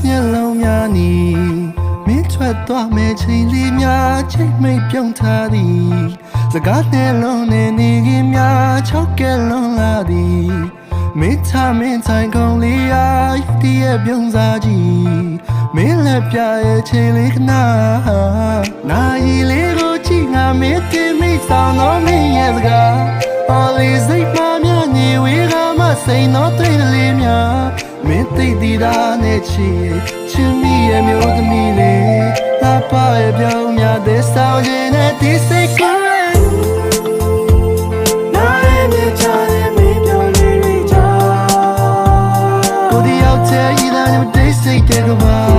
မျက်လုံးများနီမင်းထွက်သွားမဲ့ချိန်လေးများချိန်မိတ်ပြုံးထားသည်စကားနဲ့လုံးနဲ့နေခင်များချောက်ကဲလွန်လာသည်မင်းထားမင်းဆိုင်ကုန်လေးအားတည်းရဲ့ပြုံးစားကြည့်မင်းလက်ပြရဲ့ချိန်လေးခဏနာရီလေးကိုကြည့်ငါမင်းတင်မိဆောင်တော့မင်းရဲ့စကား Always like my man, we got my say nothing to leave me. Me think the danechi, chimney and me old me lay. La pa e biao me a this sound in a this secret. Na e me chale me biao me reach. Go the out there, you know they say take a while.